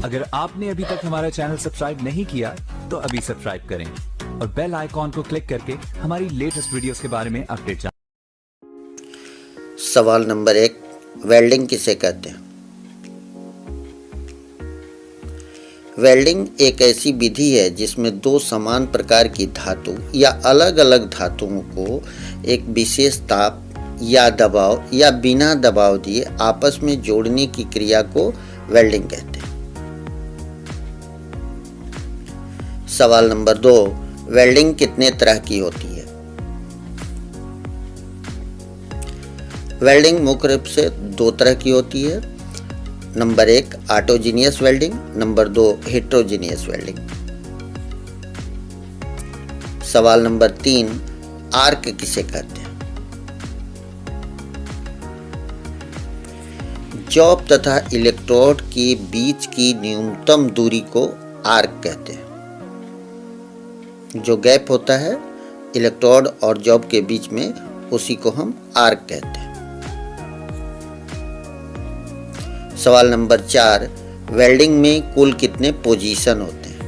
अगर आपने अभी तक हमारा चैनल सब्सक्राइब नहीं किया तो अभी सब्सक्राइब करें और बेल आइकॉन को क्लिक करके हमारी लेटेस्ट वीडियोस के बारे में अपडेट जानें। सवाल नंबर 1, वेल्डिंग किसे कहते हैं? वेल्डिंग एक ऐसी विधि है जिसमें दो समान प्रकार की धातु या अलग अलग धातुओं को एक विशेष ताप या दबाव या बिना दबाव दिए आपस में जोड़ने की क्रिया को वेल्डिंग कहते हैं। सवाल नंबर 2, वेल्डिंग कितने तरह की होती है? वेल्डिंग मुख्य रूप से दो तरह की होती है। Number 1, autogenous welding. Number 2, heterogeneous welding. सवाल नंबर 3, आर्क किसे कहते हैं? जॉब तथा इलेक्ट्रोड के बीच की न्यूनतम दूरी को आर्क कहते हैं। जो गैप होता है इलेक्ट्रोड और जॉब के बीच में, उसी को हम आर्क कहते हैं। सवाल नंबर 4, वेल्डिंग में कुल कितने पोजीशन होते हैं?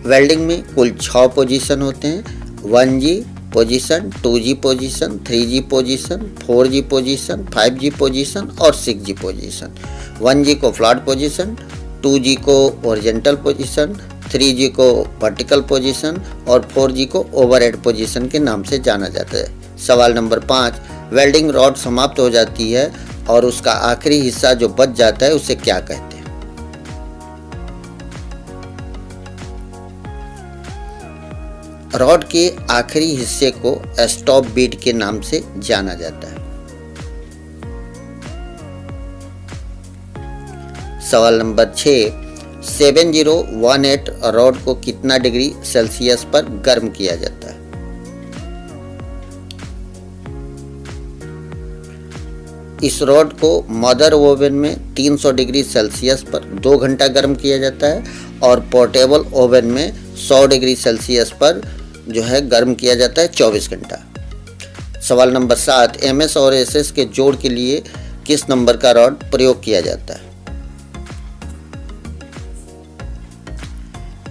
वेल्डिंग में कुल 6 पोजीशन होते हैं। 1G position, 2G position, 3G position, 4G position, 5G position और 6G पोजीशन। 1G को फ्लैट पोजीशन, 2G को ओरिजेंटल पोजीशन, 3G को वर्टिकल पोजीशन और 4G को ओवरहेड पोजीशन के नाम से जाना जाता है। सवाल नंबर 5, वेल्डिंग रॉड समाप्त हो जाती है और उसका आखिरी हिस्सा जो बच जाता है उसे क्या कहते हैं? रॉड के आखिरी हिस्से को स्टॉप बीट के नाम से जाना जाता है। सवाल नंबर 6, 7018 रॉड को कितना डिग्री सेल्सियस पर गर्म किया जाता है? इस रॉड को मदर ओवन में 300 डिग्री सेल्सियस पर 2 घंटा गर्म किया जाता है और पोर्टेबल ओवन में 100 डिग्री सेल्सियस पर जो है गर्म किया जाता है 24 घंटा। सवाल नंबर 7, MS और SS के जोड़ के लिए किस नंबर का रॉड प्रयोग किया जाता है?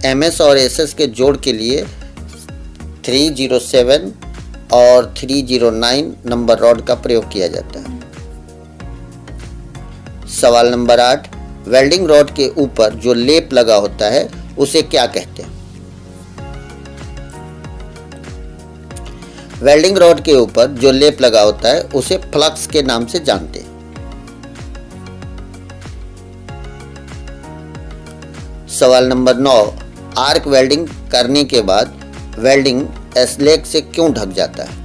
MS और SS के जोड़ के लिए 307 और 309 नंबर रॉड का प्रयोग किया जाता है। सवाल नंबर 8, वेल्डिंग रॉड के ऊपर जो लेप लगा होता है उसे क्या कहते हैं? वेल्डिंग रॉड के ऊपर जो लेप लगा होता है उसे फ्लक्स के नाम से जानते हैं। सवाल नंबर 9, आर्क वेल्डिंग करने के बाद वेल्डिंग स्लैग से क्यों ढक जाता है?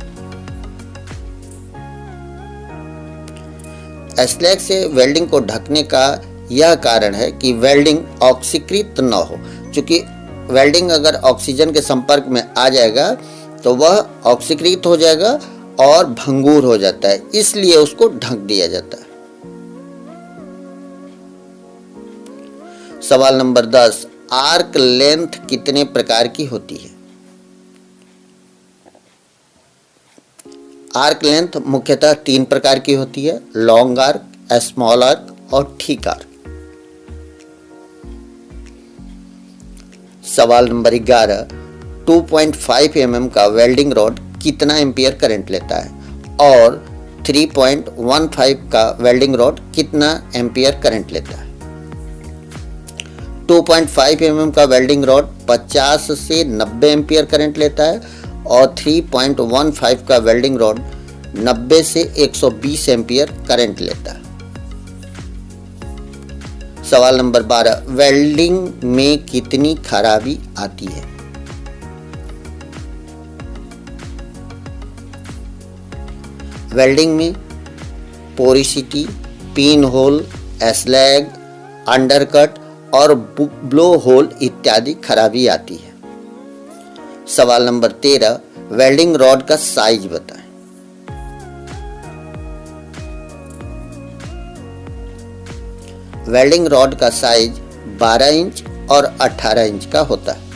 स्लैग से वेल्डिंग को ढकने का यह कारण है कि वेल्डिंग ऑक्सीकृत न हो। चूंकि वेल्डिंग अगर ऑक्सीजन के संपर्क में आ जाएगा तो वह ऑक्सीकृत हो जाएगा और भंगुर हो जाता है, इसलिए उसको ढक दिया जाता है। सवाल नंबर 10, आर्क लेंथ कितने प्रकार की होती है? आर्क लेंथ मुख्यतः 3 प्रकार की होती है, लॉन्ग आर्क, स्मॉल आर्क और थिक आर्क। सवाल नंबर 11, 2.5 mm का वेल्डिंग रॉड कितना एम्पियर करंट लेता है और 3.15 का वेल्डिंग रॉड कितना एम्पियर करंट लेता है? 2.5 mm का वेल्डिंग रॉड 50 से 90 एम्पियर करंट लेता है और 3.15 का वेल्डिंग रॉड 90 से 120 एम्पियर करंट लेता है। सवाल नंबर 12, वेल्डिंग में कितनी खराबी आती है? वेल्डिंग में पोरिसिटी, पिन होल, स्लैग, अंडरकट और ब्लो होल इत्यादि खराबी आती है। सवाल नंबर 13, वेल्डिंग रॉड का साइज बताएं। वेल्डिंग रॉड का साइज 12 इंच और 18 इंच का होता है।